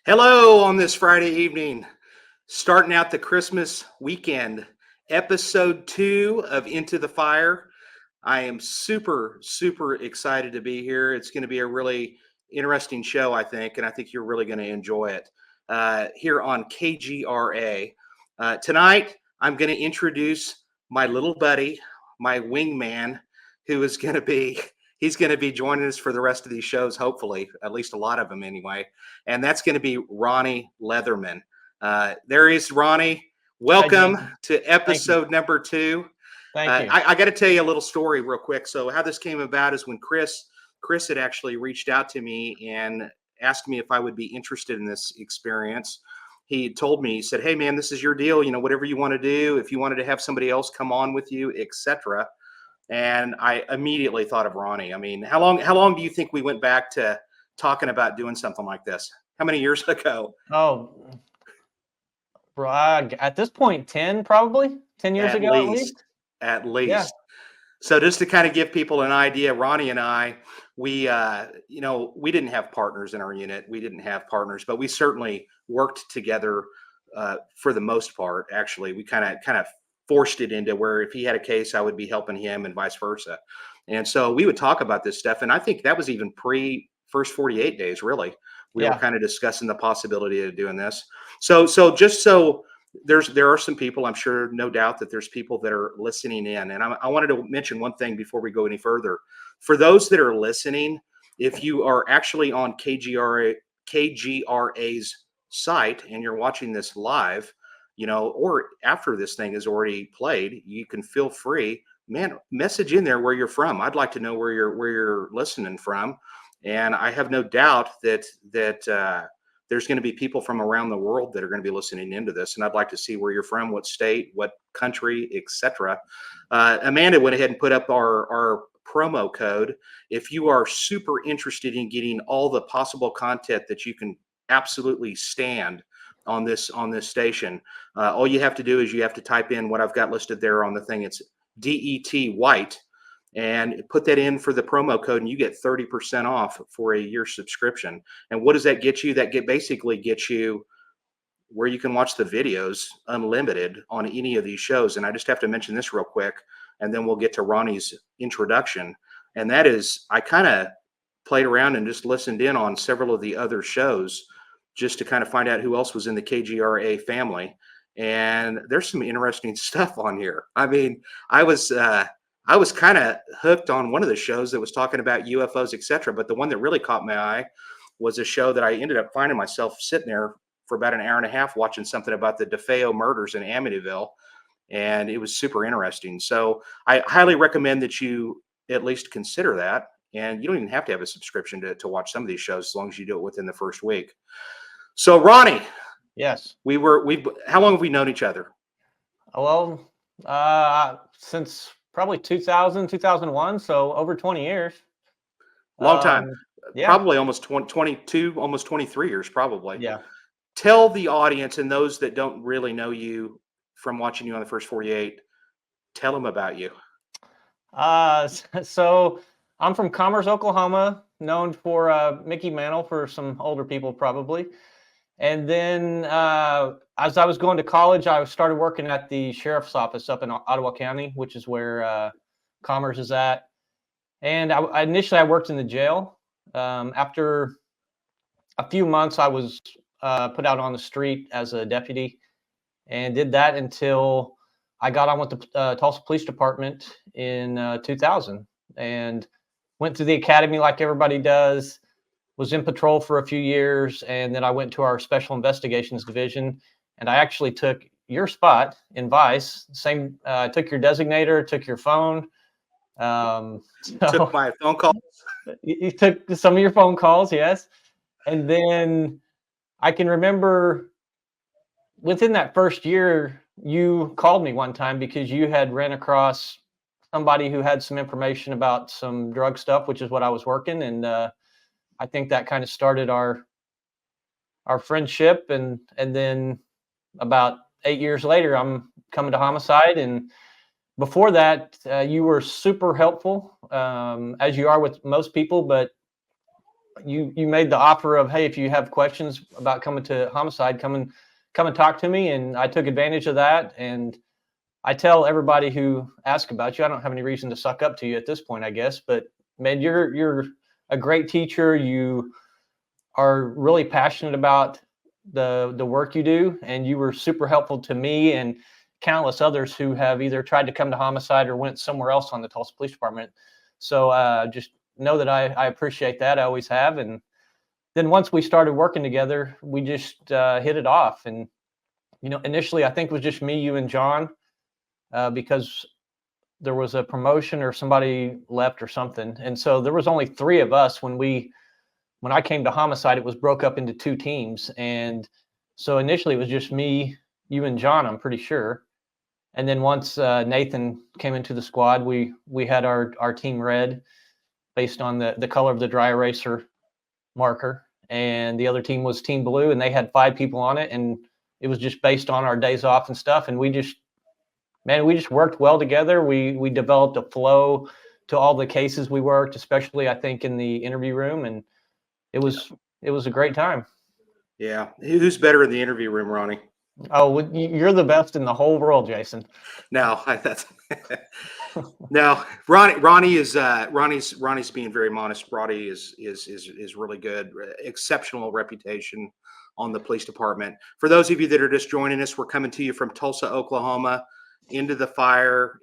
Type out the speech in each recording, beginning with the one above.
Hello on this Friday evening, starting out the Christmas weekend, episode 2 of Into the Fire. I am super, super excited to be here. It's going to be a really interesting show, I think, and I think you're really going to enjoy it here on KGRA. Tonight, I'm going to introduce my little buddy, my wingman, who is going to be he's going to be joining us for the rest of these shows, hopefully, at least a lot of them anyway. And that's going to be Ronnie Leatherman. There is Ronnie. Hi, Welcome Jason. to episode number 2. Thank you. I got to tell you a little story real quick. So how this came about is when Chris had actually reached out to me and asked me if I would be interested in this experience. He told me, he said, "Hey man, this is your deal. Whatever you want to do, if you wanted to have somebody else come on with you, etc." And I immediately thought of Ronnie. I mean, how long do you think we went back to talking about doing something like this? How many years ago? Oh, at this point, 10 probably 10 years ago at least. At least. Yeah. So just to kind of give people an idea, Ronnie and I, we didn't have partners in our unit. We didn't have partners, but we certainly worked together for the most part. Actually, we kind of forced it into where if he had a case, I would be helping him and vice versa. And so we would talk about this stuff. And I think that was even pre first 48 days, really. We were kind of discussing the possibility of doing this. So there are some people, I'm sure, no doubt that there's people that are listening in. And I wanted to mention one thing before we go any further. For those that are listening, if you are actually on KGRA's site and you're watching this live, or after this thing is already played, you can feel free, man, message in there where you're from. I'd like to know where you're listening from. And I have no doubt that there's going to be people from around the world that are going to be listening into this. And I'd like to see where you're from, what state, what country, etc. Amanda went ahead and put up our promo code. If you are super interested in getting all the possible content that you can absolutely stand on this station, all you have to do is you have to type in what I've got listed there on the thing. It's DET White, and put that in for the promo code, and you get 30% off for a year subscription. And what does that get you? That basically gets you where you can watch the videos unlimited on any of these shows. And I just have to mention this real quick, and then we'll get to Ronnie's introduction. And that is, I kind of played around and just listened in on several of the other shows just to kind of find out who else was in the KGRA family. And there's some interesting stuff on here. I mean, I was kind of hooked on one of the shows that was talking about UFOs, etc. But the one that really caught my eye was a show that I ended up finding myself sitting there for about an hour and a half watching something about the DeFeo murders in Amityville. And it was super interesting. So I highly recommend that you at least consider that. And you don't even have to have a subscription to watch some of these shows as long as you do it within the first week. So Ronnie. Yes. How long have we known each other? Well, since probably 2000, 2001. So over 20 years. Long time. Yeah. Probably almost 22, almost 23 years, probably. Yeah. Tell the audience and those that don't really know you from watching you on the first 48, tell them about you. So I'm from Commerce, Oklahoma, known for Mickey Mantle for some older people probably. And then as I was going to college, I started working at the sheriff's office up in Ottawa County, which is where Commerce is at. And initially I worked in the jail. After a few months, I was put out on the street as a deputy, and did that until I got on with the Tulsa Police Department in 2000, and went through the academy like everybody does. Was in patrol for a few years, and then I went to our Special Investigations Division, and I actually took your spot in Vice. Took your designator, took your phone. Took my phone calls. You took some of your phone calls, yes. And then I can remember within that first year, you called me one time because you had ran across somebody who had some information about some drug stuff, which is what I was working, and I think that kind of started our friendship, and then about 8 years later, I'm coming to Homicide. And before that, you were super helpful, as you are with most people. But you made the offer of, hey, if you have questions about coming to Homicide, come and talk to me. And I took advantage of that. And I tell everybody who asks about you, I don't have any reason to suck up to you at this point, I guess. But man, you're a great teacher. You are really passionate about the work you do, and you were super helpful to me and countless others who have either tried to come to Homicide or went somewhere else on the Tulsa Police Department. So just know that I appreciate that. I always have. And then once we started working together, we just hit it off. And initially I think it was just me, you, and John, because there was a promotion or somebody left or something, and so there was only 3 of us when I came to Homicide. It was broke up into 2 teams, and so initially it was just me, you, and John, I'm pretty sure. And then once Nathan came into the squad, we had our team red based on the color of the dry eraser marker, and the other team was team blue, and they had 5 people on it, and it was just based on our days off and stuff. And we just worked well together. We developed a flow to all the cases we worked, especially I think in the interview room, and it was a great time. Yeah. Who's better in the interview room, Ronnie? Oh, you're the best in the whole world, Jason. No, that's no. Ronnie's being very modest. Ronnie is really good, exceptional reputation on the police department. For those of you that are just joining us, we're coming to you from Tulsa, Oklahoma, into the fire.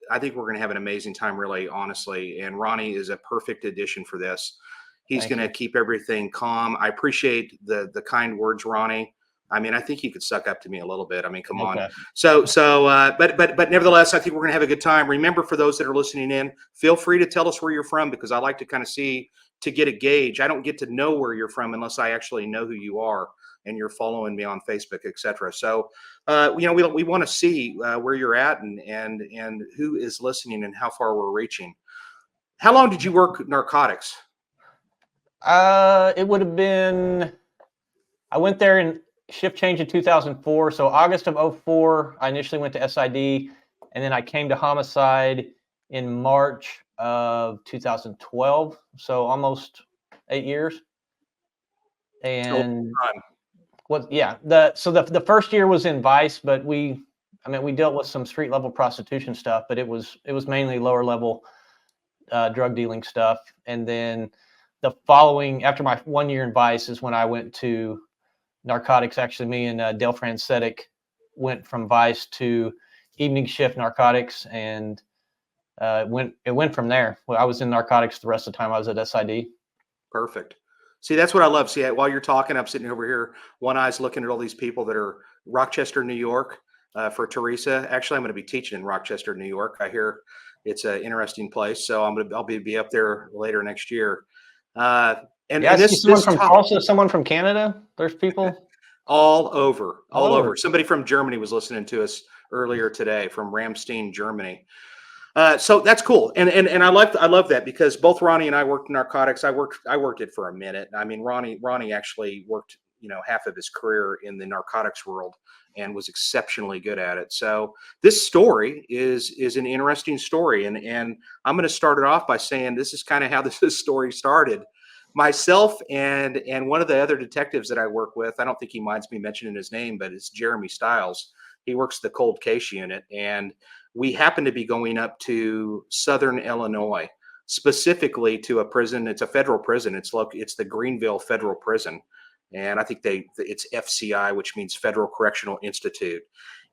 I think we're going to have an amazing time, really, honestly. And Ronnie is a perfect addition for this. He's going to keep everything calm. I appreciate the kind words, Ronnie. I mean, I think you could suck up to me a little bit. I mean, come on. But nevertheless, I think we're going to have a good time. Remember, for those that are listening in, feel free to tell us where you're from, because I like to kind of see, to get a gauge. I don't get to know where you're from unless I actually know who you are and you're following me on Facebook, etc. So, we want to see where you're at and who is listening and how far we're reaching. How long did you work narcotics? It would have been, I went there in shift change in 2004. So August of 2004, I initially went to SID, and then I came to Homicide in March of 2012. So almost 8 years. And the first year was in Vice, but we dealt with some street level prostitution stuff, but it was mainly lower level drug dealing stuff. And then the following, after my 1 year in Vice, is when I went to narcotics. Actually, me and Dale Francetic went from Vice to evening shift narcotics, and it went from there. Well, I was in narcotics the rest of the time I was at SID. Perfect. See, that's what I love. See, while you're talking, I'm sitting over here, one eye's looking at all these people that are Rochester, New York, for Teresa. Actually, I'm going to be teaching in Rochester, New York. I hear it's an interesting place, so I'll be up there later next year. And someone from Tulsa, someone from Canada. There's people all over. Somebody from Germany was listening to us earlier today, from Ramstein, Germany. So that's cool, and I love that, because both Ronnie and I worked in narcotics. I worked it for a minute. I mean, Ronnie actually worked half of his career in the narcotics world and was exceptionally good at it. So this story is an interesting story, and I'm going to start it off by saying this is kind of how this story started. Myself and one of the other detectives that I work with, I don't think he minds me mentioning his name, but it's Jeremy Stiles. He works the cold case unit, and we happen to be going up to Southern Illinois, specifically to a prison. It's a federal prison. It's the Greenville Federal Prison, and I think it's FCI, which means Federal Correctional Institute.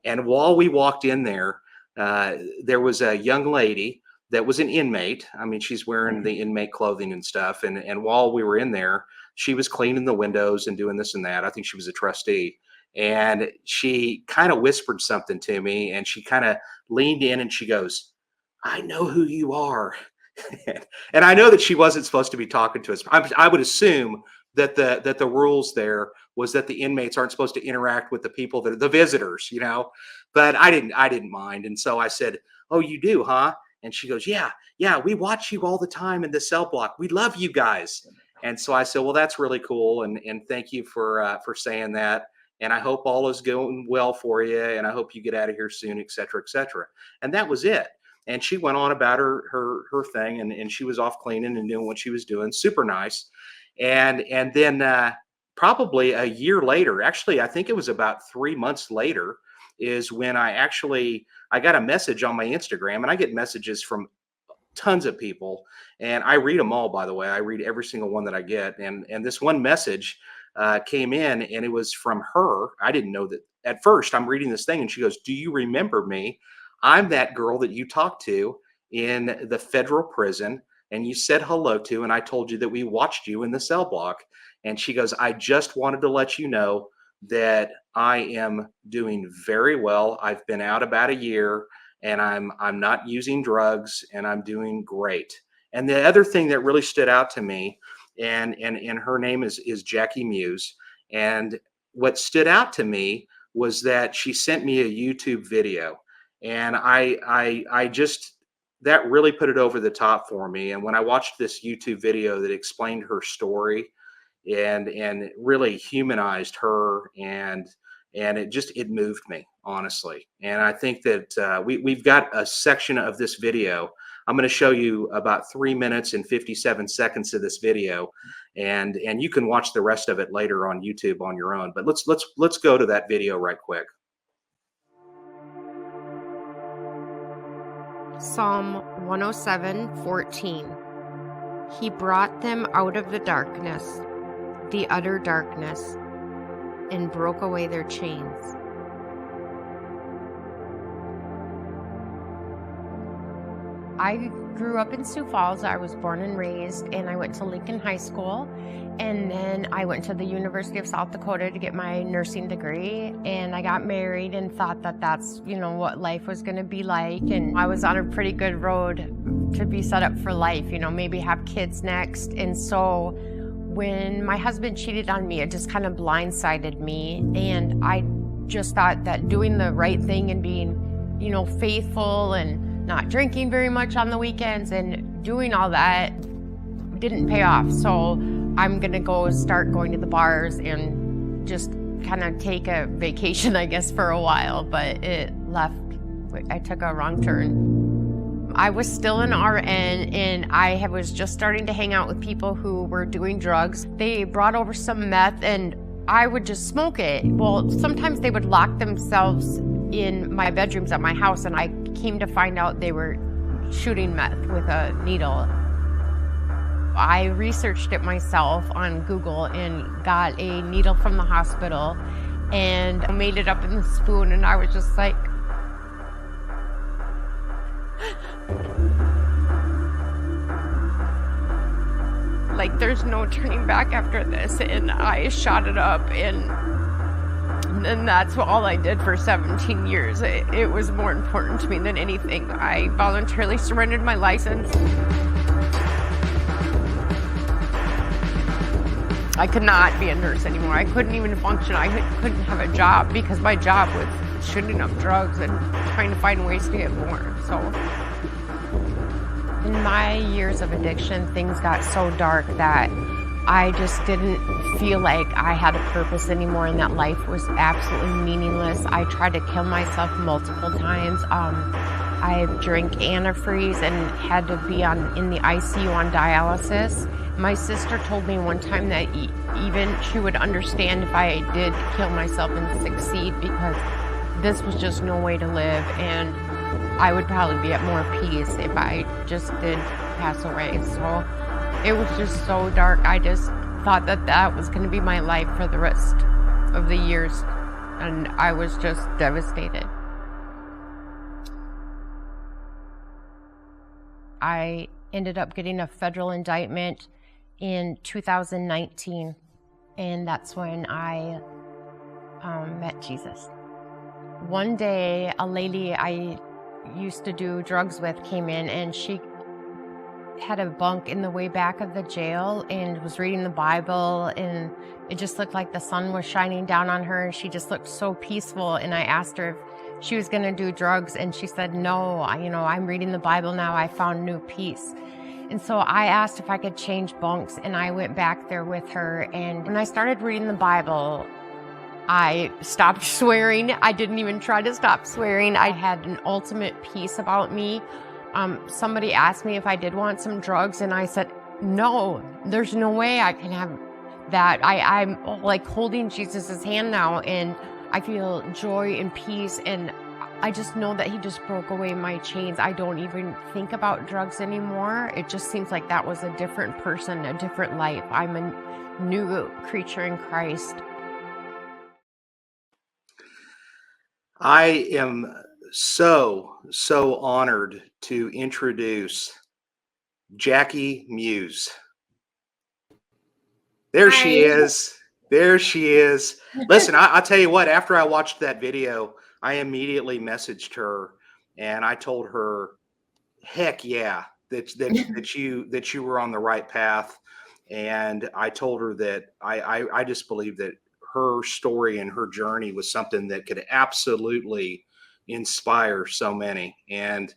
And while we walked in there, there was a young lady that was an inmate. I mean, she's wearing the inmate clothing and stuff. And while we were in there, she was cleaning the windows and doing this and that. I think she was a trustee. And she kind of whispered something to me, and she kind of leaned in and she goes, "I know who you are." And I know that she wasn't supposed to be talking to us. I would assume that the rules there was that the inmates aren't supposed to interact with the people that are the visitors, but I didn't mind. And so I said, "Oh, you do, huh?" And she goes, yeah, we watch you all the time in the cell block. We love you guys. And so I said, well, that's really cool. And thank you for saying that. And I hope all is going well for you. And I hope you get out of here soon, et cetera, et cetera. And that was it. And she went on about her thing, and she was off cleaning and doing what she was doing. Super nice. And then probably a year later, actually, I think it was about 3 months later, is when I got a message on my Instagram, and I get messages from tons of people, and I read them all. By the way, I read every single one that I get, and this one message came in, and it was from her. I didn't know that at first. I'm reading this thing, and she goes, "Do you remember me? I'm that girl that you talked to in the federal prison, and you said hello to, and I told you that we watched you in the cell block." And she goes, "I just wanted to let you know that I am doing very well. I've been out about a year, and I'm not using drugs, and I'm doing great." And the other thing that really stood out to me, and her name is Jackie Muhs, and what stood out to me was that she sent me a YouTube video, and I just, that really put it over the top for me. And when I watched this YouTube video that explained her story and really humanized her, and it moved me, honestly. And I think that we've got a section of this video. I'm going to show you about 3 minutes and 57 seconds of this video, and you can watch the rest of it later on YouTube on your own. But let's go to that video right quick. Psalm 107:14. He brought them out of the darkness, the utter darkness, and broke away their chains. I grew up in Sioux Falls. I was born and raised, and I went to Lincoln High School, and then I went to the University of South Dakota to get my nursing degree, and I got married and thought that that's, what life was going to be like, and I was on a pretty good road to be set up for life, maybe have kids next. And so when my husband cheated on me, it just kind of blindsided me, and I just thought that doing the right thing and being, faithful and not drinking very much on the weekends and doing all that didn't pay off. So I'm gonna start going to the bars and just kind of take a vacation, I guess, for a while, but I took a wrong turn. I was still an RN, and I was just starting to hang out with people who were doing drugs. They brought over some meth, and I would just smoke it. Well, sometimes they would lock themselves in my bedrooms at my house, and I came to find out they were shooting meth with a needle. I researched it myself on Google and got a needle from the hospital and made it up in the spoon, and I was just like, there's no turning back after this. And I shot it up, and that's all I did for 17 years. It was more important to me than anything. I voluntarily surrendered my license. I could not be a nurse anymore. I couldn't even function. I couldn't have a job because my job was shooting up drugs and trying to find ways to get more. So in my years of addiction, things got so dark that I just didn't feel like I had a purpose anymore, and that life was absolutely meaningless. I tried to kill myself multiple times. I drank antifreeze and had to be in the ICU on dialysis. My sister told me one time that even she would understand if I did kill myself and succeed, because this was just no way to live, and I would probably be at more peace if I just did pass away. So it was just so dark. I just thought that was going to be my life for the rest of the years, and I was just devastated. I ended up getting a federal indictment in 2019, and that's when I met Jesus. One day, a lady I used to do drugs with came in, and she had a bunk in the way back of the jail and was reading the Bible, and it just looked like the sun was shining down on her, and she just looked so peaceful. And I asked her if she was going to do drugs, and she said, "No, I'm reading the Bible now. I found new peace." And so I asked if I could change bunks, and I went back there with her. And when I started reading the Bible, I stopped swearing. I didn't even try to stop swearing. I had an ultimate peace about me. Somebody asked me if I did want some drugs, and I said, no, there's no way I can have that. I'm like holding Jesus's hand now, and I feel joy and peace, and I just know that he just broke away my chains. I don't even think about drugs anymore. It just seems like that was a different person, a different life. I'm a new creature in Christ. I am so honored to introduce Jackie Muhs. There she Hi. is. There she is. Listen, I'll tell you what, after I watched that video, I immediately messaged her and I told her, heck yeah, that you were on the right path. And I told her that I just believe that her story and her journey was something that could absolutely inspire so many. And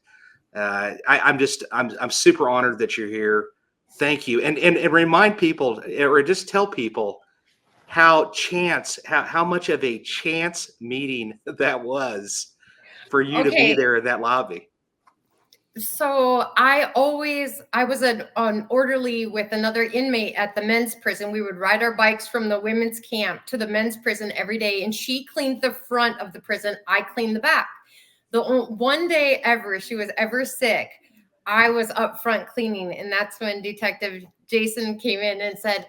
I'm super honored that you're here. Thank you. And remind people, or just tell people how much of a chance meeting that was for you to be Okay. there in that lobby. So I was an orderly with another inmate at the men's prison. We would ride our bikes from the women's camp to the men's prison every day. And she cleaned the front of the prison. I cleaned the back. The one day ever she was ever sick, I was up front cleaning. And that's when Detective Jason came in and said,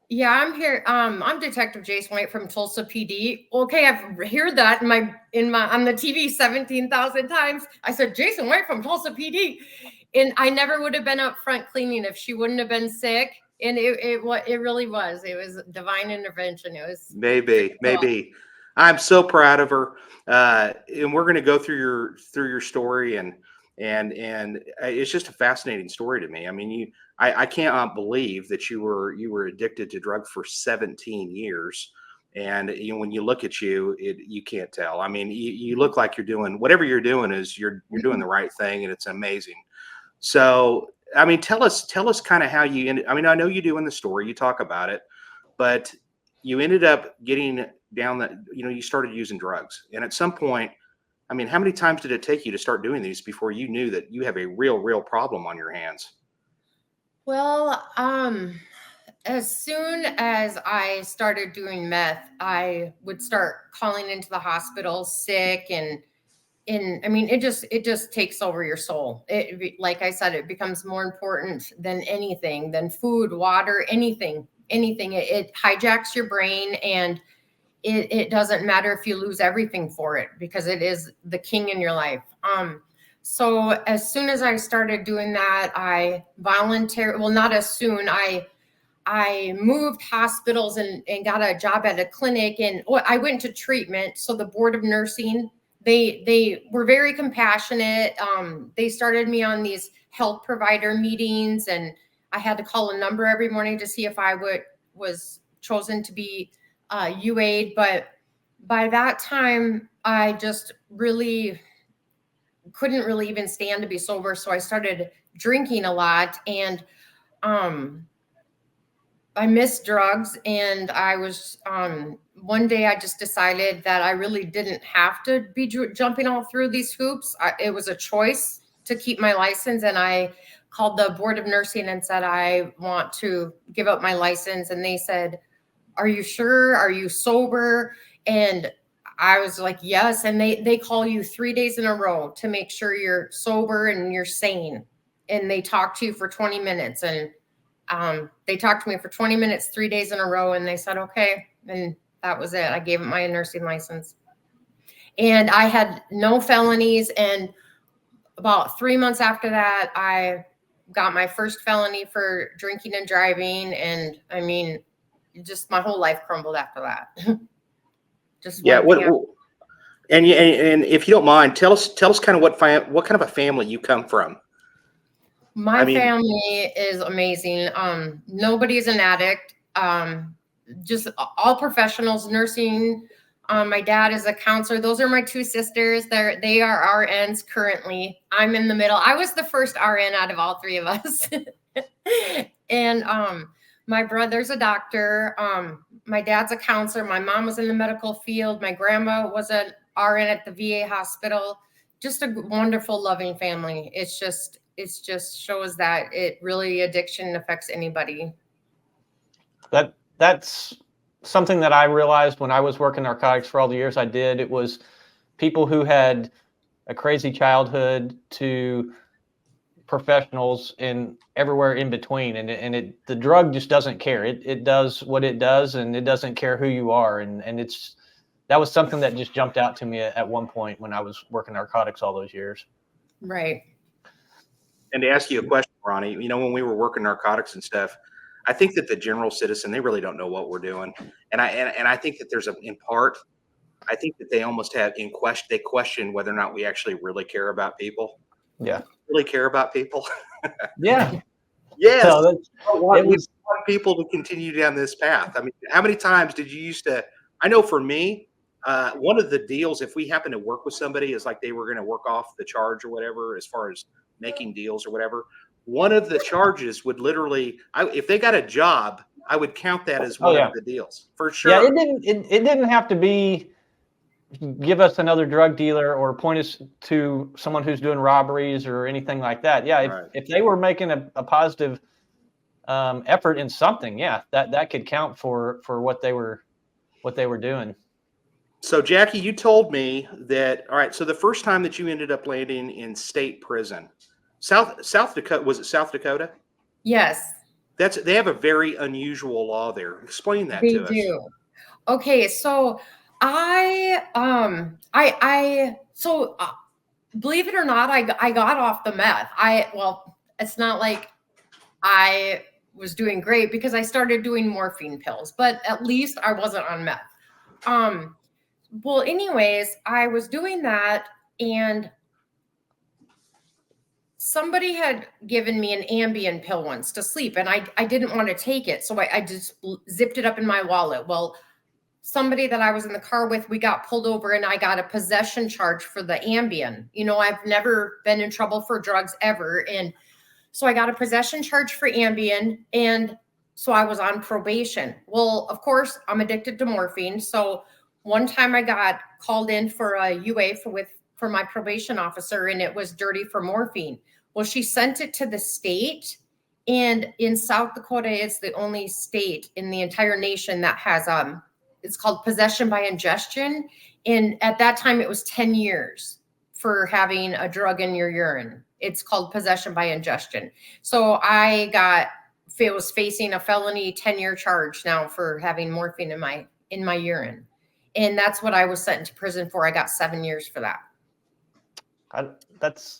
yeah, I'm here. I'm Detective Jason White from Tulsa PD. Okay, I've heard that on the TV 17,000 times. I said Jason White from Tulsa PD, and I never would have been up front cleaning if she wouldn't have been sick. And it really was. It was divine intervention. It was Maybe. I'm so proud of her, and we're going to go through your story, and it's just a fascinating story to me. I mean, I can't believe that you were addicted to drugs for 17 years, and when you look at you, you can't tell. I mean, you look like you're doing whatever you're doing is you're doing the right thing, and it's amazing. So, I mean, tell us kind of how you ended. I mean, I know you do in the story, you talk about it, but you ended up getting down that, you started using drugs. And at some point, I mean, how many times did it take you to start doing these before you knew that you have a real problem on your hands? well. As soon as I started doing meth, I would start calling into the hospital sick, and I mean, it just takes over your soul. Like I said, it becomes more important than anything, than food, water, anything. It hijacks your brain, and it doesn't matter if you lose everything for it, because it is the king in your life. So as soon as I started doing that, not as soon, I moved hospitals and got a job at a clinic, and I went to treatment. So the board of nursing, they were very compassionate. They started me on these health provider meetings, and I had to call a number every morning to see if I was chosen to be UA'd. But by that time, I just really couldn't really even stand to be sober. So I started drinking a lot, and I missed drugs, and I was one day I just decided that I really didn't have to be jumping all through these hoops. It was a choice to keep my license, and I called the board of nursing and said, I want to give up my license. And they said, are you sure? Are you sober? And I was like, yes. And they call you 3 days in a row to make sure you're sober and you're sane. And they talk to you for 20 minutes. And they talked to me for 20 minutes, 3 days in a row, and they said, okay. And that was it. I gave them my nursing license, and I had no felonies. And about 3 months after that, I got my first felony for drinking and driving. And I mean, just my whole life crumbled after that. Just Yeah. one thing. And if you don't mind, tell us kind of what kind of a family you come from. My family is amazing. Nobody's an addict. Just all professionals, nursing. My dad is a counselor. Those are my two sisters. They are RNs currently. I'm in the middle. I was the first RN out of all three of us. And my brother's a doctor. My dad's a counselor. My mom was in the medical field. My grandma was an RN at the VA hospital. Just a wonderful, loving family. It's just it just shows that it really addiction affects anybody. That's something that I realized when I was working narcotics for all the years I did. It was people who had a crazy childhood to professionals and everywhere in between, and the drug just doesn't care. It does what it does, and it doesn't care who you are, and that was something that just jumped out to me at one point when I was working narcotics all those years. Right. And to ask you a question, Ronnie, you know, when we were working narcotics and stuff, I think that the general citizen, they really don't know what we're doing. And I think that there's in part, I think that they almost have they question whether or not we actually really care about people. Yeah. Really care about people. Yeah. Yes. So We want people to continue down this path. I mean, how many times did you used to, I know for me, one of the deals, if we happen to work with somebody, is like they were going to work off the charge or whatever, as far as making deals or whatever. One of the charges would literally, if they got a job, I would count that as one of the deals for sure. Yeah, it didn't have to be give us another drug dealer or point us to someone who's doing robberies or anything like that. Yeah, if they were making a positive effort in something, yeah, that could count for what they were doing. So Jackie, you told me that, all right, so the first time that you ended up landing in state prison, South Dakota, was it South Dakota? Yes. They have a very unusual law there. Explain that to us. They do. Okay, so believe it or not, I got off the meth. Well, it's not like I was doing great because I started doing morphine pills, but at least I wasn't on meth. Well, anyways, I was doing that, and somebody had given me an Ambien pill once to sleep, and I didn't want to take it, so I just zipped it up in my wallet. Well, somebody that I was in the car with, we got pulled over, and I got a possession charge for the Ambien. You know, I've never been in trouble for drugs ever, and so I got a possession charge for Ambien, and so I was on probation. Well, of course, I'm addicted to morphine, so one time I got called in for a UA for my probation officer, and it was dirty for morphine. Well, she sent it to the state, and in South Dakota, it's the only state in the entire nation that has it's called possession by ingestion. And at that time, it was 10 years for having a drug in your urine. It's called possession by ingestion. So I was facing a felony 10-year charge now for having morphine in my urine. And that's what I was sent to prison for. I got 7 years for that. That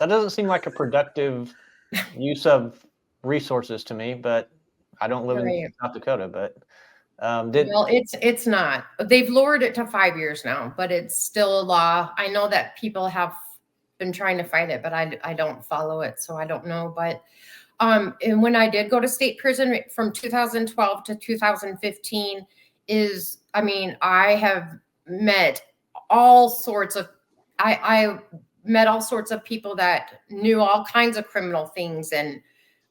doesn't seem like a productive use of resources to me, but I don't live in South Dakota, but well, it's not. They've lowered it to 5 years now, but it's still a law. I know that people have been trying to fight it, but I don't follow it, so I don't know. But and when I did go to state prison from 2012 to 2015 I have met all sorts of I met all sorts of people that knew all kinds of criminal things, and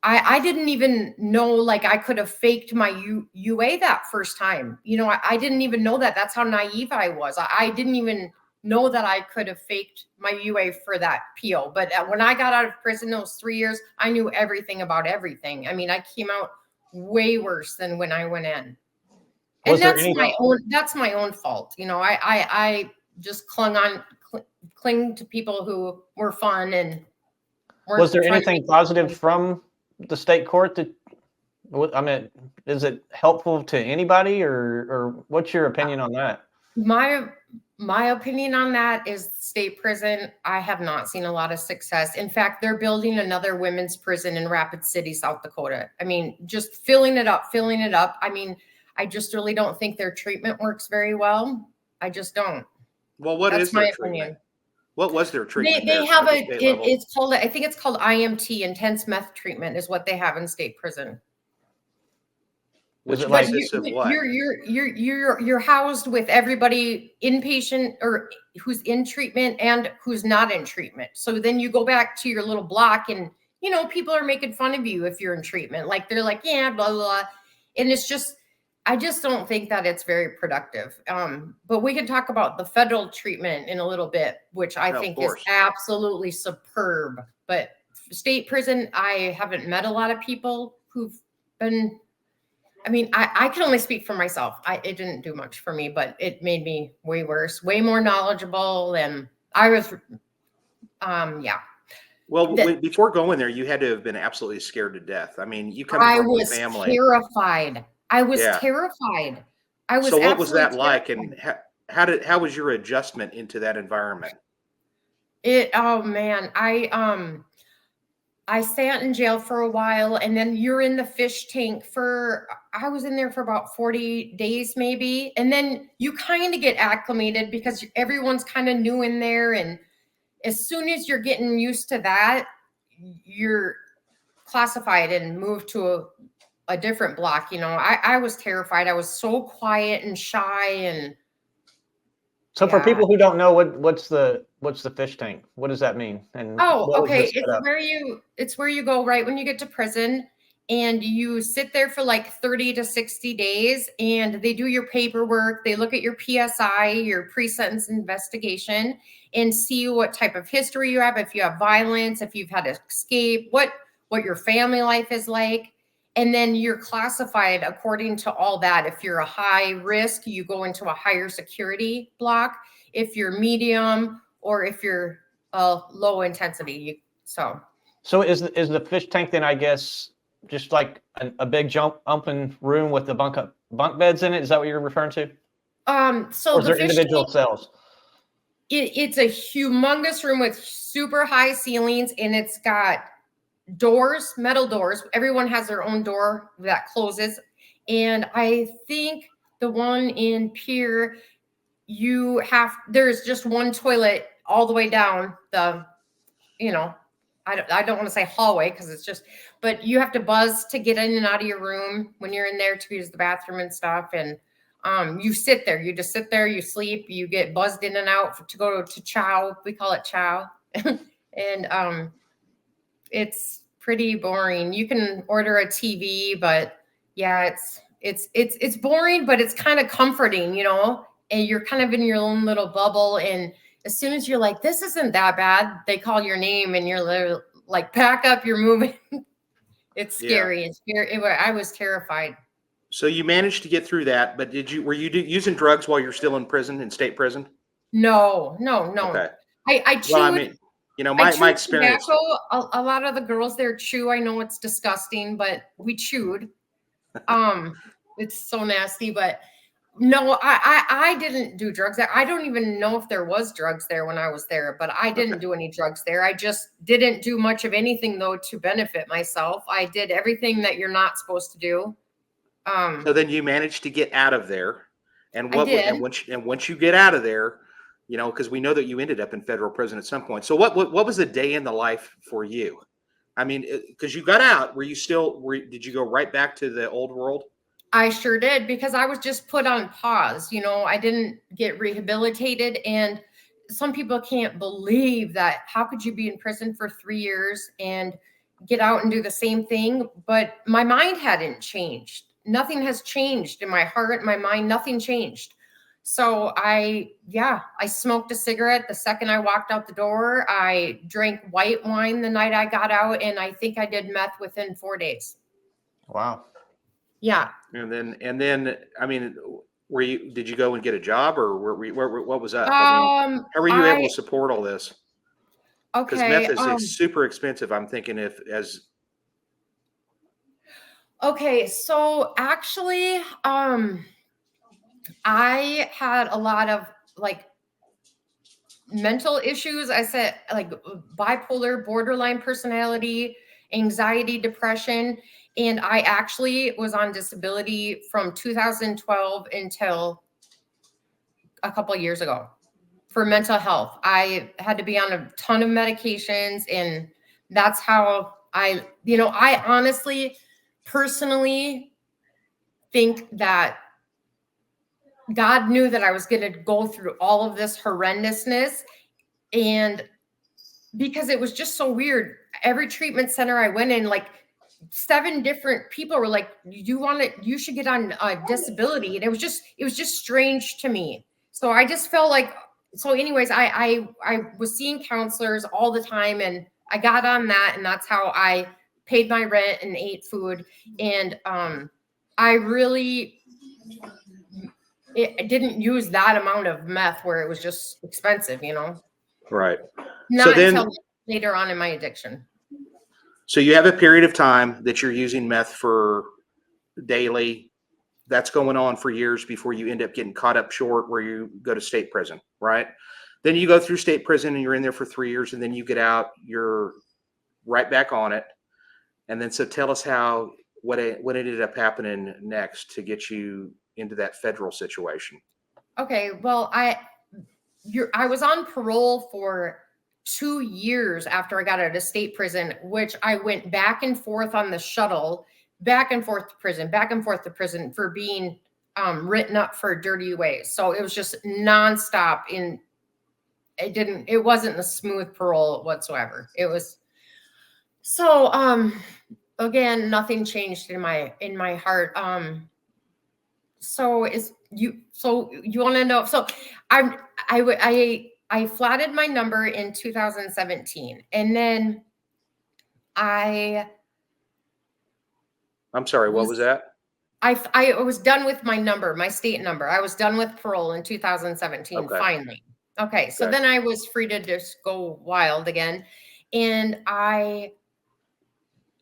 I didn't even know, like, I could have faked my UA that first time. You know, I didn't even know that. That's how naive I was. I didn't even know that I could have faked my UA for that PO. But when I got out of prison those 3 years, I knew everything about everything. I mean, I came out way worse than when I went in. And that's my own fault. You know, I just cling to people who were fun and weren't. Was there anything positive from the state court is it helpful to anybody, or what's your opinion on that? My opinion on that is state prison. I have not seen a lot of success. In fact, they're building another women's prison in Rapid City, South Dakota. I mean, just filling it up. I mean, I just really don't think their treatment works very well. I just don't. Well, that's my opinion. What was their treatment? They have it's called, I think it's called IMT, intense meth treatment, is what they have in state prison. Which consists of what? You're housed with everybody inpatient or who's in treatment and who's not in treatment. So then you go back to your little block, and you know, people are making fun of you if you're in treatment. Like, they're like, yeah, blah, blah, blah. And it's just, I just don't think that it's very productive. But we can talk about the federal treatment in a little bit, which I think is absolutely superb. But state prison, I haven't met a lot of people who've been, I mean, I can only speak for myself. It didn't do much for me, but it made me way worse, way more knowledgeable. And I was, yeah. Well, before going there, you had to have been absolutely scared to death. I mean, you come I from a was family. terrified. I was Yeah. terrified. I was So what was that absolutely like? terrified. And how was your adjustment into that environment? Oh man, I sat in jail for a while, and then you're in the fish tank I was in there for about 40 days maybe. And then you kind of get acclimated because everyone's kind of new in there. And as soon as you're getting used to that, you're classified and moved to a different block. You know, I was terrified. I was so quiet and shy. And So for yeah. people who don't know, what's the fish tank? What does that mean? And Oh, what was okay. it set up? It's where you go right when you get to prison, and you sit there for like 30 to 60 days, and they do your paperwork. They look at your PSI, your pre-sentence investigation, and see what type of history you have, if you have violence, if you've had to escape, what your family life is like. And then you're classified according to all that. If you're a high risk, you go into a higher security block. If you're medium, or if you're low intensity. So is the fish tank then, I guess, just like a big open room with the bunk beds in it? Is that what you're referring to? So or is there individual cells? It's a humongous room with super high ceilings, and it's got doors, metal doors. Everyone has their own door that closes. And I think the one in Pier, there's just one toilet all the way down the, I don't want to say hallway because it's just, but you have to buzz to get in and out of your room when you're in there to use the bathroom and stuff. And you sit there, you just sit there, you sleep, you get buzzed in and out to go to chow. We call it chow. And it's pretty boring. You can order a TV, but yeah, it's boring, but it's kind of comforting, and you're kind of in your own little bubble. And as soon as you're like, this isn't that bad, they call your name and you're literally like, pack up, you're moving. It's scary. Yeah. It's scary. I was terrified. So you managed to get through that, but were you using drugs while you're still in prison, in state prison? No. Okay. I chewed. Well, I mean, my experience. Tobacco. A lot of the girls there chew. I know it's disgusting, but we chewed. It's so nasty, but no, I didn't do drugs there. I don't even know if there was drugs there when I was there, but I didn't do any drugs there. I just didn't do much of anything though to benefit myself. I did everything that you're not supposed to do. So then you managed to get out of there, and once you get out of there, because we know that you ended up in federal prison at some point. So what was the day in the life for you? I mean, because you got out, did you go right back to the old world? I sure did, because I was just put on pause. I didn't get rehabilitated. And some people can't believe that. How could you be in prison for 3 years and get out and do the same thing? But my mind hadn't changed. Nothing has changed in my heart, my mind, nothing changed. So I smoked a cigarette the second I walked out the door. I drank white wine the night I got out, and I think I did meth within 4 days. Wow. Yeah. And then, I mean, did you go and get a job, or what was up? How were you able to support all this? Okay. Because meth is super expensive. I'm thinking Okay. So actually, I had a lot of mental issues. I said like bipolar, borderline personality, anxiety, depression. And I actually was on disability from 2012 until a couple of years ago for mental health. I had to be on a ton of medications, and that's how I honestly, personally think that God knew that I was going to go through all of this horrendousness. And because it was just so weird, every treatment center I went in, like 7 different people were like, you should get on disability. And it was just strange to me. So I just felt like, so anyways, I was seeing counselors all the time, and I got on that, and that's how I paid my rent and ate food. And I really didn't use that amount of meth where it was just expensive, Right. Not then, until later on in my addiction. So you have a period of time that you're using meth for daily. That's going on for years before you end up getting caught up short where you go to state prison, right? Then you go through state prison and you're in there for 3 years, and then you get out, you're right back on it. And then, so tell us what ended up happening next to get you into that federal situation. Okay. Well, I was on parole for 2 years after I got out of state prison, which I went back and forth on the shuttle, back and forth to prison for being written up for dirty ways. So it was just nonstop. It wasn't a smooth parole whatsoever. It was so again, nothing changed in my heart. So you want to know? So I flatted my number in 2017, and then I'm sorry, what was that? I was done with my number, my state number. I was done with parole in 2017, finally. Okay, so then I was free to just go wild again. And I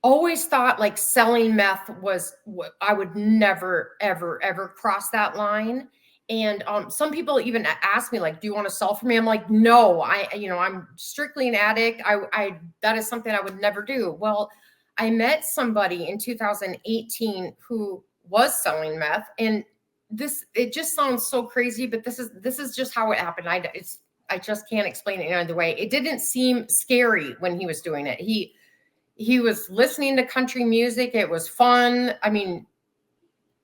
always thought like selling meth was what I would never, ever, ever cross that line. And some people even ask me, like, do you want to sell for me? I'm like, no, I'm strictly an addict. That is something I would never do. Well, I met somebody in 2018 who was selling meth, and it just sounds so crazy, but this is just how it happened. I just can't explain it any other way. It didn't seem scary when he was doing it. He was listening to country music. It was fun. I mean,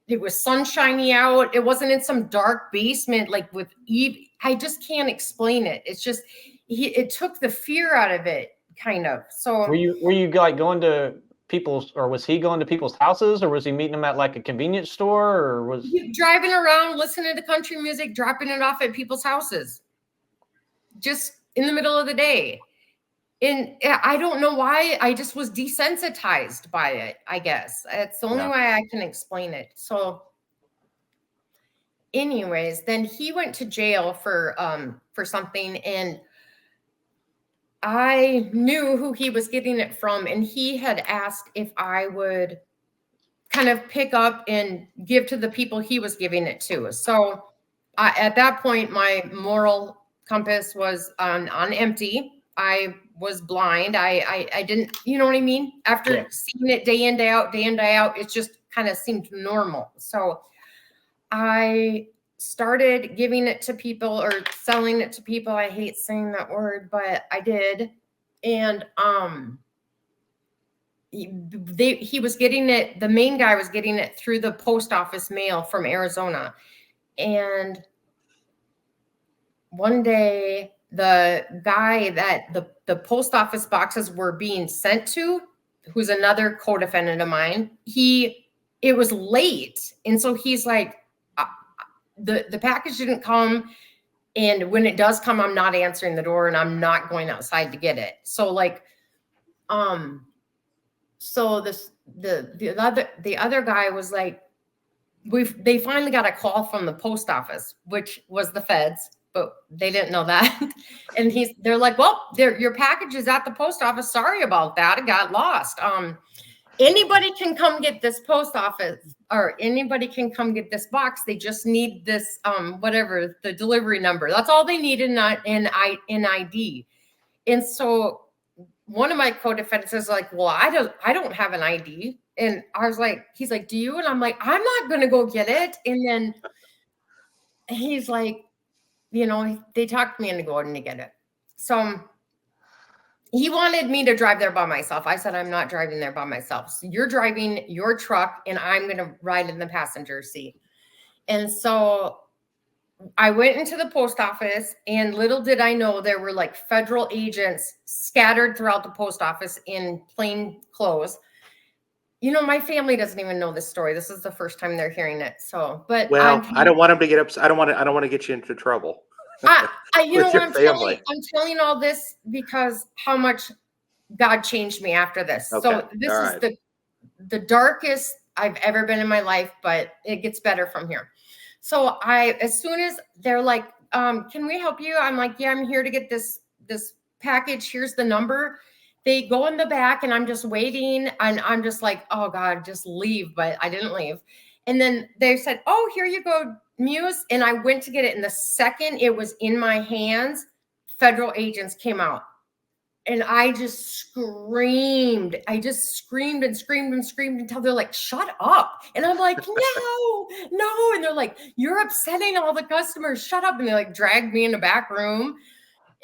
it was sunshiny out. It wasn't in some dark basement like with Eve. I just can't explain it. It's just it took the fear out of it, kind of. So were you like going to people's, or was he going to people's houses, or was he meeting them at like a convenience store, or was he driving around listening to country music, dropping it off at people's houses, just in the middle of the day? And I don't know why. I just was desensitized by it, I guess. It's the only way I can explain it. So anyways, then he went to jail for something, and I knew who he was getting it from, and he had asked if I would kind of pick up and give to the people he was giving it to. So at that point, my moral compass was on empty. I was blind. I didn't, you know what I mean? After seeing it day in, day out, it just kind of seemed normal. So I started giving it to people, or selling it to people. I hate saying that word, but I did. And he was getting it, the main guy was getting it through the post office mail from Arizona. And one day, the guy that the post office boxes were being sent to, who's another co-defendant of mine, it was late. And so he's like, the package didn't come. And when it does come, I'm not answering the door, and I'm not going outside to get it. So like, so the other guy was like, they finally got a call from the post office, which was the feds, but they didn't know that. And they're like, well, your package is at the post office. Sorry about that. It got lost. Anybody can come get this post office, or anybody can come get this box. They just need this, whatever, the delivery number. That's all they need in ID. And so one of my co-defendants is like, well, I don't have an ID. And I was like, he's like, do you? And I'm like, I'm not going to go get it. And then he's like, they talked me into going to get it. So he wanted me to drive there by myself. I said, I'm not driving there by myself. So you're driving your truck, and I'm going to ride in the passenger seat. And so I went into the post office, and little did I know there were like federal agents scattered throughout the post office in plain clothes. My family doesn't even know this story. This is the first time they're hearing it. So, but I don't want them to get upset. I don't want to get you into trouble. I'm telling all this because how much God changed me after this. Okay. So this All is right. the darkest I've ever been in my life, but it gets better from here. So as soon as they're like, can we help you? I'm like, yeah, I'm here to get this package. Here's the number. They go in the back and I'm just waiting and I'm just like, oh God, just leave. But I didn't leave. And then they said, oh, here you go, Muhs. And I went to get it. And the second it was in my hands, federal agents came out. And I just screamed. I just screamed and screamed and screamed until they're like, shut up. And I'm like, no. And they're like, you're upsetting all the customers. Shut up. And they like dragged me in the back room.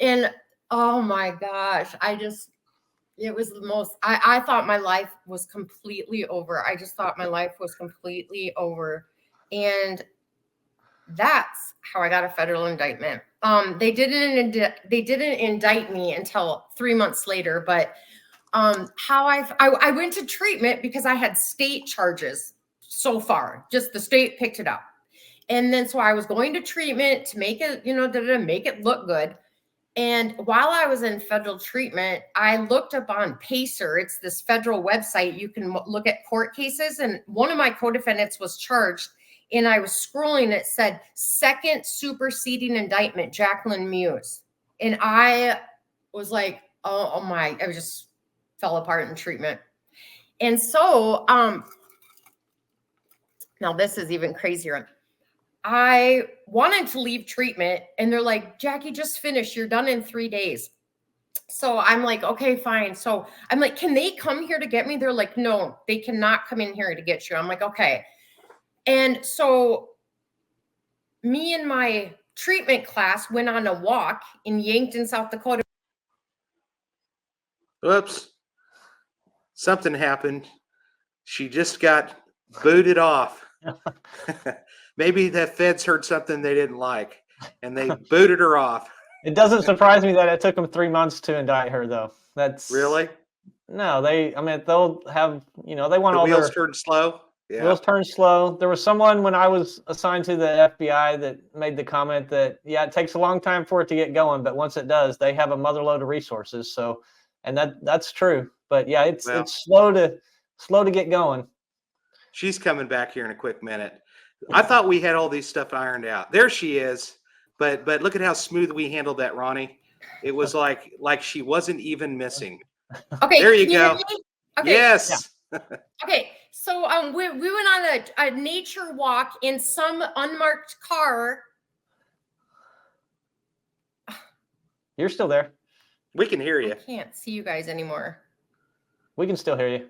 And oh my gosh, it was the most, I thought my life was completely over. I just thought my life was completely over. And that's how I got a federal indictment. They didn't indict me until 3 months later, but how I went to treatment because I had state charges so far. Just the state picked it up. And then so I was going to treatment to make it, make it look good. And while I was in federal treatment, I looked up on Pacer. It's this federal website. You can look at court cases. And one of my co-defendants was charged. And I was scrolling. It said, second superseding indictment, Jacqueline Muhs. And I was like, oh my, I just fell apart in treatment. And so now this is even crazier. I wanted to leave treatment and they're like, Jackie, just finish. You're done in 3 days. So I'm like, okay, fine. So I'm like, can they come here to get me? They're like, no, they cannot come in here to get you. I'm like, okay. And so me and my treatment class went on a walk in Yankton, South Dakota. Whoops. Something happened. She just got booted off. Maybe the feds heard something they didn't like and they booted her off. It doesn't surprise me that it took them 3 months to indict her, though. That's really no. They'll have, they want the all wheels their turn slow. Yeah. wheels turn slow. There was someone when I was assigned to the FBI that made the comment that it takes a long time for it to get going, but once it does, they have a motherload of resources. So, and that's true. But yeah, it's slow to get going. She's coming back here in a quick minute. I thought we had all these stuff ironed out. There she is. But look at how smooth we handled that, Ronnie. It was like she wasn't even missing. Okay, there you go. Okay. Yes. Yeah. Okay, so we went on a nature walk in some unmarked car. You're still there. We can hear you. I can't see you guys anymore. We can still hear you.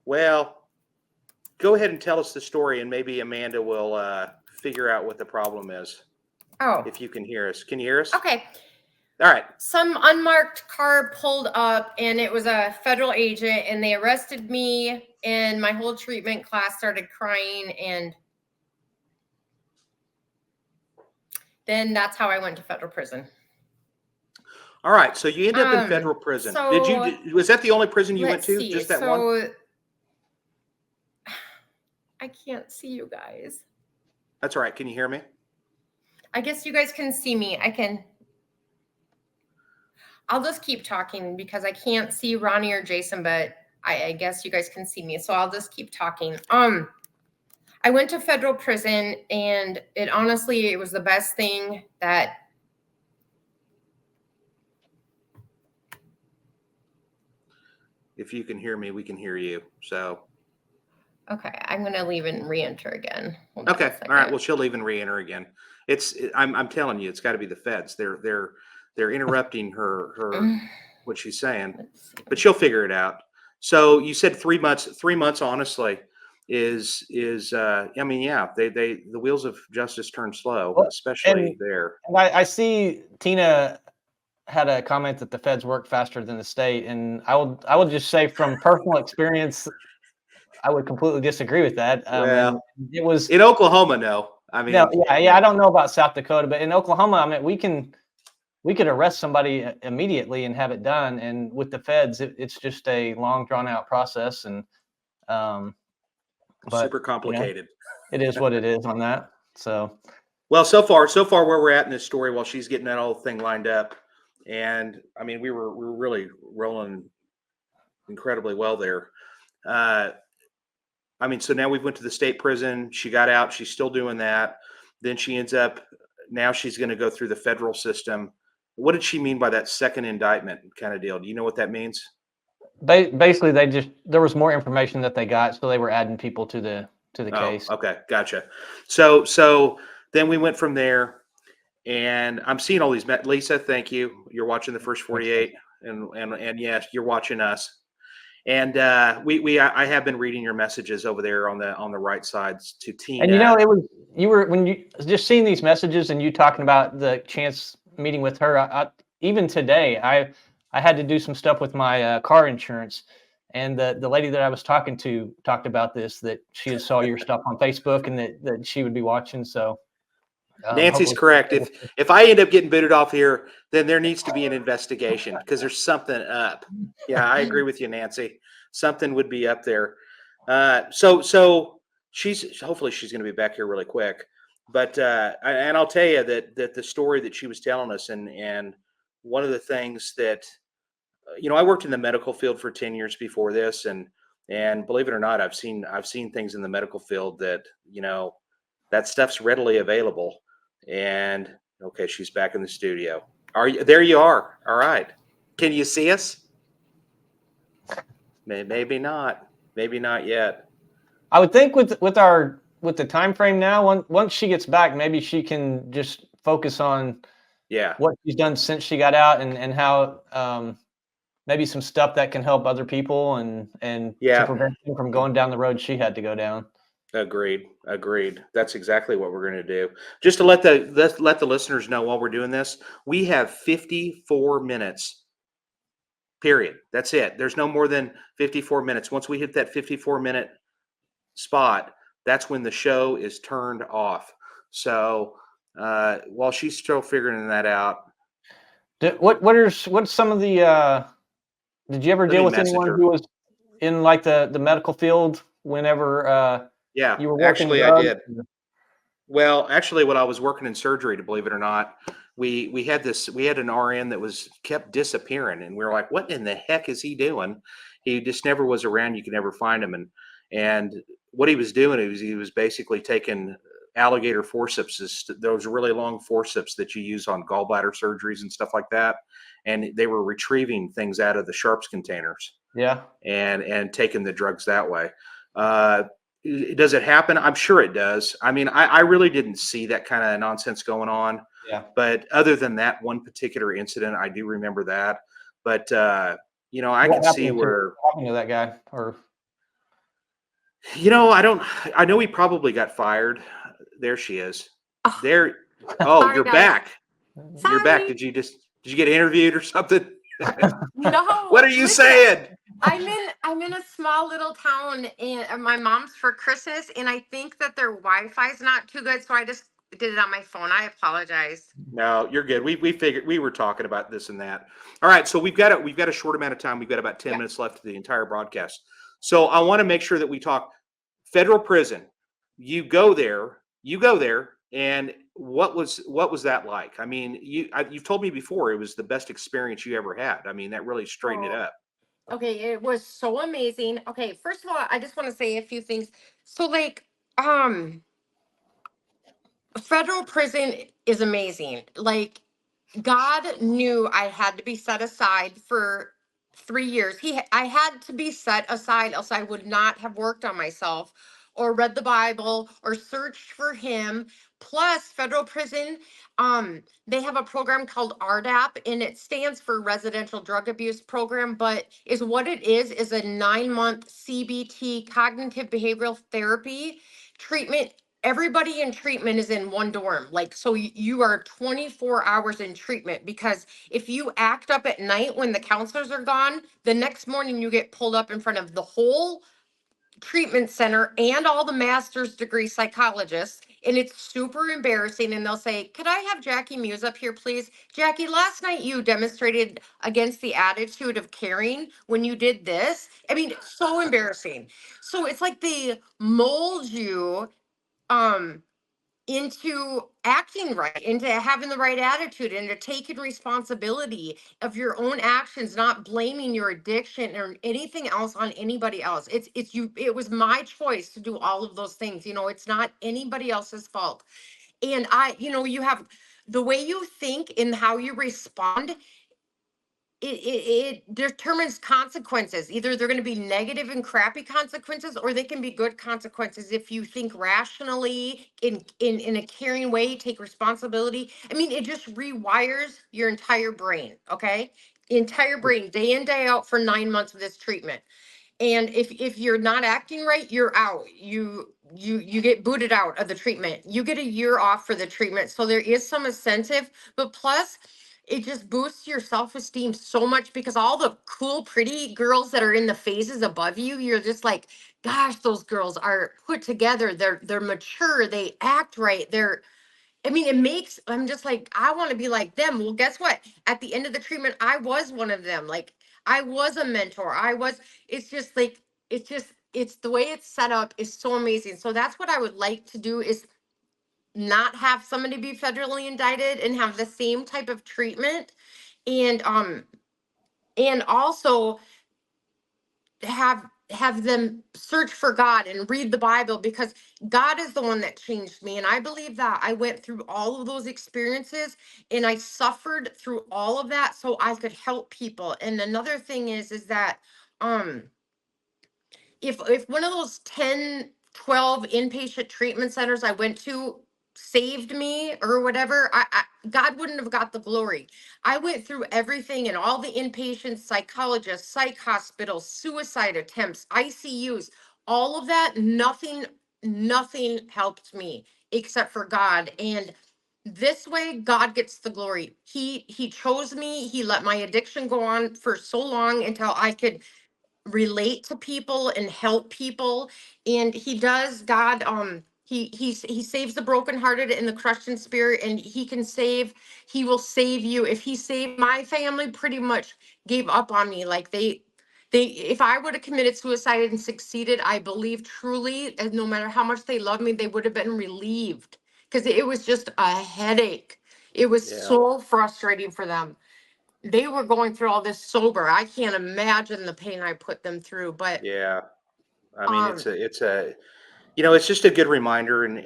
Well, go ahead and tell us the story, and maybe Amanda will figure out what the problem is. Oh. If you can hear us. Can you hear us? Okay. All right. Some unmarked car pulled up, and it was a federal agent, and they arrested me, and my whole treatment class started crying, and then that's how I went to federal prison. All right. So you ended up in federal prison. Was that the only prison you went to? See. Just that one? I can't see you guys. That's all right. Can you hear me? I guess you guys can see me. I'll just keep talking because I can't see Ronnie or Jason, but I guess you guys can see me. So I'll just keep talking. I went to federal prison, and it was the best thing that if you can hear me, we can hear you. So okay, I'm gonna leave and re-enter again. Okay, all right. Well, she'll leave and re-enter again. I'm telling you, it's got to be the feds. They're interrupting her what she's saying, but she'll figure it out. So you said 3 months. 3 months, honestly, is the wheels of justice turn slow, especially there. And I see Tina had a comment that the feds work faster than the state, and I would just say from personal experience, I would completely disagree with that. Well, it was in Oklahoma. No, I mean, I don't know about South Dakota, but in Oklahoma, I mean, we could arrest somebody immediately and have it done. And with the feds, it's just a long, drawn out process, and super complicated. it is what it is on that. So Well, so far where we're at in this story, while she's getting that whole thing lined up, and I mean, we were really rolling incredibly well there. Uh, I mean, so now we went to the state prison. She got out. She's still doing that. Then she ends up. Now she's going to go through the federal system. What did she mean by that second indictment kind of deal? Do you know what that means? basically, there was more information that they got, so they were adding people to the Oh, case. okay, gotcha. So then we went from there, and I'm seeing all these. Lisa, thank you. You're watching the first 48, and yes, you're watching us. And I have been reading your messages over there on the right sides to Tina. And it was when you just seeing these messages and you talking about the chance meeting with her. Even today, I had to do some stuff with my car insurance, and the lady that I was talking to talked about this, that she had saw your stuff on Facebook and that she would be watching. So Nancy's correct. If I end up getting booted off here, then there needs to be an investigation because there's something up. Yeah, I agree with you, Nancy. Something would be up there. So hopefully she's going to be back here really quick. But and I'll tell you that the story that she was telling us, and one of the things that I worked in the medical field for 10 years before this, and believe it or not, I've seen things in the medical field that that stuff's readily available. And okay, she's back in the studio. Are you there? You are. All right. Can you see us? Maybe not. Maybe not yet. I would think with the time frame now, once she gets back, maybe she can just focus on what she's done since she got out, and how maybe some stuff that can help other people and to prevent them from going down the road she had to go down. Agreed. That's exactly what we're going to do. Just to let the listeners know, while we're doing this, we have 54 minutes. Period. That's it. There's no more than 54 minutes. Once we hit that 54-minute spot, that's when the show is turned off. So while she's still figuring that out, what's some of the? Did you ever deal with anyone who was in like the medical field whenever? Yeah, you were actually, I did. Well, actually, when I was working in surgery, to believe it or not, we had an RN that kept disappearing, and we were like, "What in the heck is he doing?" He just never was around. You could never find him, and what he was doing is he was basically taking alligator forceps, those really long forceps that you use on gallbladder surgeries and stuff like that, and they were retrieving things out of the sharps containers. Yeah, and taking the drugs that way. Does it happen? I'm sure it does. I mean, I really didn't see that kind of nonsense going on. Yeah. But other than that one particular incident, I do remember that. But I can see where happened to that guy, or I know he probably got fired. There she is. There. Oh, Sorry, you're guys. back. Sorry. You're back. Did you get interviewed or something? No. What are you saying? I'm in a small little town, and my mom's for Christmas, and I think that their Wi-Fi is not too good, so I just did it on my phone. I apologize. No, you're good. We figured we were talking about this and that. All right, so we've got a short amount of time. We've got about 10 minutes left of the entire broadcast. So I want to make sure that we talk federal prison. You go there, and what was that like? I mean, you've told me before it was the best experience you ever had. I mean, that really straightened it up. Okay, it was so amazing. Okay, first of all, I just want to say a few things. So like federal prison is amazing. Like God knew I had to be set aside for 3 years. I had to be set aside, else I would not have worked on myself or read the Bible or searched for him. Plus, federal prison, they have a program called RDAP, and it stands for Residential Drug Abuse Program, but is what it is a 9-month CBT, cognitive behavioral therapy treatment. Everybody in treatment is in one dorm. Like, so you are 24 hours in treatment, because if you act up at night when the counselors are gone, the next morning you get pulled up in front of the whole treatment center and all the master's degree psychologists. And it's super embarrassing. And they'll say, "Could I have Jackie Muse up here, please? Jackie, last night you demonstrated against the attitude of caring when you did this." I mean, it's so embarrassing. So it's like they mold you into acting right, into having the right attitude, into taking responsibility of your own actions, not blaming your addiction or anything else on anybody else. It's you. It was my choice to do all of those things. You know, it's not anybody else's fault. And you have the way you think and how you respond. It determines consequences. Either they're going to be negative and crappy consequences, or they can be good consequences if you think rationally in a caring way, take responsibility. I mean, it just rewires your entire brain. Okay, entire brain, day in, day out, for 9 months of this treatment. And if you're not acting right, you're out. You get booted out of the treatment. You get a year off for the treatment. So there is some incentive, but plus it just boosts your self-esteem so much, because all the cool, pretty girls that are in the phases above you, you're just like, gosh, those girls are put together. They're mature. They act right. I mean, I'm just like, I want to be like them. Well, guess what? At the end of the treatment, I was one of them. Like, I was a mentor. It's just like, it's the way it's set up is so amazing. So that's what I would like to do, is not have somebody be federally indicted and have the same type of treatment. And also have them search for God and read the Bible, because God is the one that changed me. And I believe that I went through all of those experiences and I suffered through all of that so I could help people. And another thing is that um if one of those 10, 12 inpatient treatment centers I went to saved me or whatever, God wouldn't have got the glory. I went through everything, and all the inpatient psychologists, psych hospitals, suicide attempts, ICUs, all of that. Nothing helped me except for God. And this way God gets the glory. He chose me. He let my addiction go on for so long until I could relate to people and help people. And he does. God, he saves the brokenhearted and the crushed in spirit, and he will save you. If he saved my family, pretty much gave up on me. Like if I would have committed suicide and succeeded, I believe truly, and no matter how much they love me, they would have been relieved, because it was just a headache. It was Yeah. so frustrating for them. They were going through all this sober. I can't imagine the pain I put them through. But Yeah. I mean, um it's just a good reminder. And,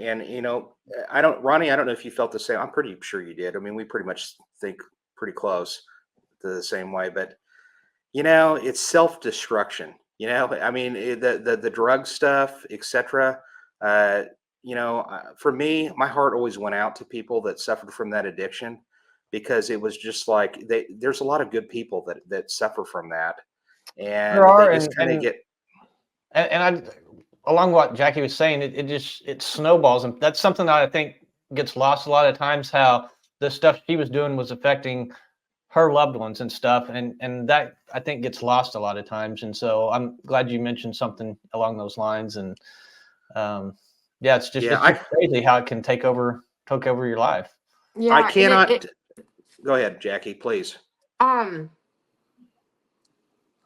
Ronnie, I don't know if you felt the same. I'm pretty sure you did. I mean, we pretty much think pretty close to the same way, but it's self-destruction. I mean, the drug stuff, etc. Uh, for me, my heart always went out to people that suffered from that addiction, because it was just like there's a lot of good people that suffer from that, There and they are, just kind of get. and I, along what Jackie was saying, it snowballs, and that's something that I think gets lost a lot of times. How the stuff she was doing was affecting her loved ones and stuff, and that I think gets lost a lot of times. And so I'm glad you mentioned something along those lines. And yeah, it's Yeah, just crazy how it can take over your life. I yeah, and cannot. Go ahead, Jackie, please. um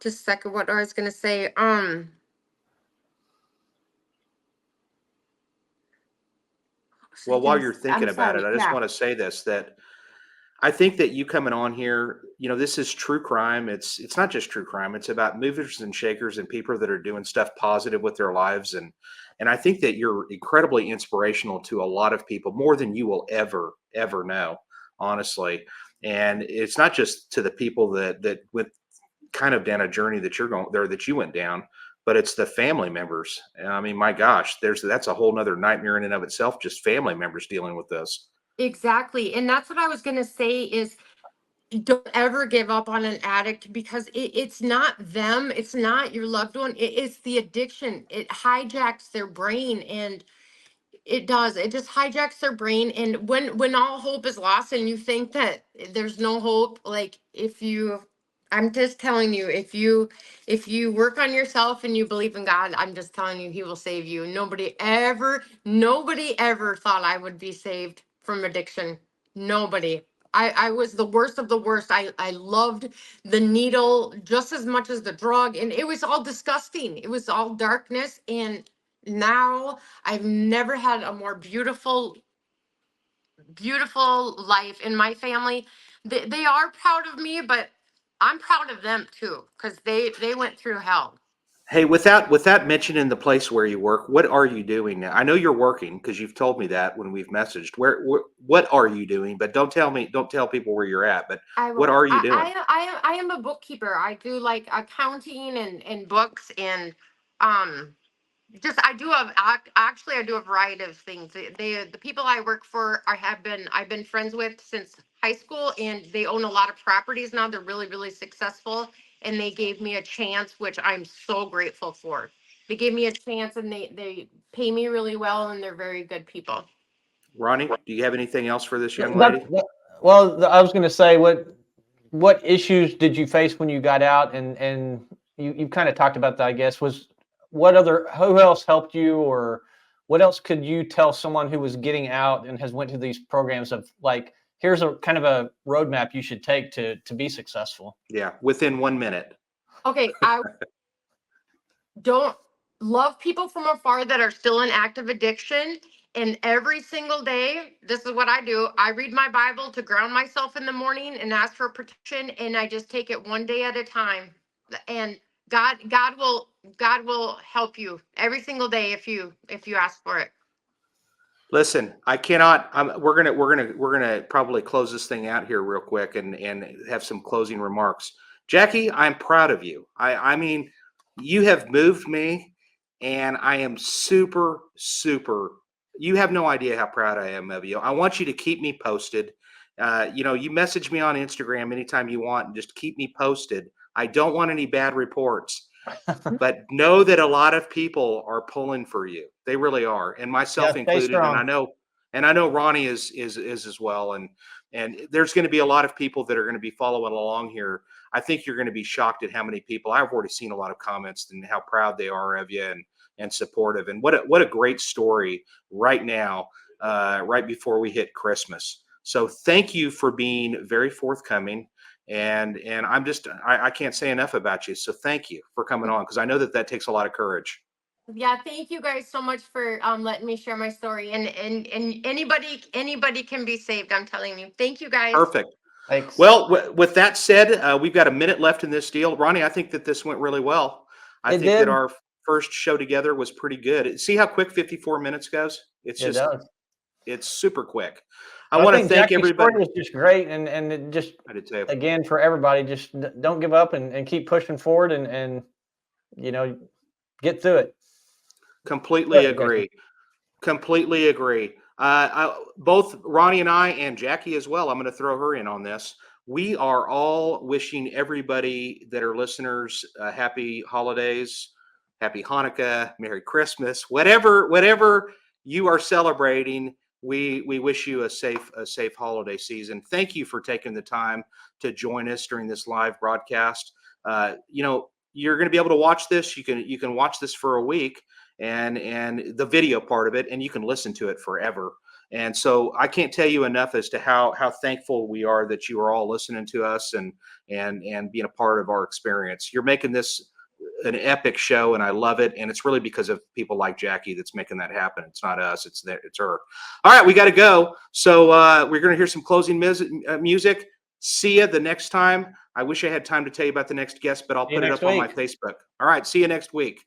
just a second, what I was gonna say. Well, while you're thinking I'm about it, sorry. I just Yeah. want to say this, that I think that you coming on here, this is true crime. It's not just true crime. It's about movers and shakers and people that are doing stuff positive with their lives. And I think that you're incredibly inspirational to a lot of people, more than you will ever know, honestly. And it's not just to the people that went kind of down a journey that you're going there, that you went down, but it's the family members. I mean, my gosh, that's a whole nother nightmare in and of itself, just family members dealing with this. Exactly. And that's what I was gonna say is, don't ever give up on an addict, because it's not them, it's not your loved one, it's the addiction. It hijacks their brain, and it does. It just hijacks their brain. And when all hope is lost and you think that there's no hope, like, I'm just telling you, if you work on yourself and you believe in God, I'm just telling you, he will save you. Nobody ever thought I would be saved from addiction. Nobody. I was the worst of the worst. I loved the needle just as much as the drug, and it was all disgusting. It was all darkness, and now I've never had a more beautiful life in my family. They are proud of me, but I'm proud of them too, because they went through hell. Hey, without mentioning the place where you work, what are you doing now? I know you're working because you've told me that when we've messaged. What are you doing? But don't tell people where you're at. But I what will. are you doing? I am a bookkeeper. I do like accounting and books and um just I do actually I do a variety of things. The people I work for I've been friends with since high school, and they own a lot of properties now. They're really successful, and they gave me a chance, which I'm so grateful for. They gave me a chance, and they pay me really well, and they're very good people. Ronnie, do you have anything else for this young That, lady? well, I was going to say, what issues did you face when you got out? And you kind of talked about that, I guess. Who else helped you, or what else could you tell someone who was getting out and has went to these programs of like, here's a kind of a roadmap you should take to be successful? Yeah, within 1 minute. Okay, I don't love people from afar that are still in active addiction. And every single day, this is what I do. I read my Bible to ground myself in the morning and ask for protection. And I just take it one day at a time. And God will help you every single day if you ask for it. Listen, I cannot. We're gonna probably close this thing out here real quick and have some closing remarks. Jackie, I'm proud of you. I mean, you have moved me, and I am super. You have no idea how proud I am of you. I want you to keep me posted. You message me on Instagram anytime you want, and just keep me posted. I don't want any bad reports. But know that a lot of people are pulling for you. They really are, and Yeah, myself stay included. And strong. I know Ronnie is as well. And there's going to be a lot of people that are going to be following along here. I think you're going to be shocked at how many people. I've already seen a lot of comments and how proud they are of you and supportive. And what a great story right now, right before we hit Christmas. So thank you for being very forthcoming. And I can't say enough about you. So thank you for coming on, because I know that takes a lot of courage. Yeah, thank you guys so much for letting me share my story. And anybody can be saved. I'm telling you. Thank you guys. Perfect. Thanks. Well, with that said, we've got a minute left in this deal. Ronnie, I think that this went really well. I It think that did. our first show together was pretty good. See how quick 54 minutes goes? It does. It's super quick. I But I want to think thank Jackie's everybody. story was just great, and it just I did too. again for everybody, just don't give up and keep pushing forward and get through it. Completely Good, Jackie. agree. Completely agree. Both Ronnie and I, and Jackie as well, I'm going to throw her in on this. We are all wishing everybody that are listeners happy holidays, happy Hanukkah, Merry Christmas, whatever you are celebrating. We wish you a safe holiday season. Thank you for taking the time to join us during this live broadcast. You're going to be able to watch this. You can watch this for a week, and the video part of it, and you can listen to it forever. And so I can't tell you enough as to how thankful we are that you are all listening to us and being a part of our experience. You're making this an epic show, and I love it. And it's really because of people like Jackie that's making that happen. It's not us, it's her. All right, we got to go. So we're going to hear some closing music. See you the next time. I wish I had time to tell you about the next guest, but I'll put it up on my Facebook. All right, see you next week.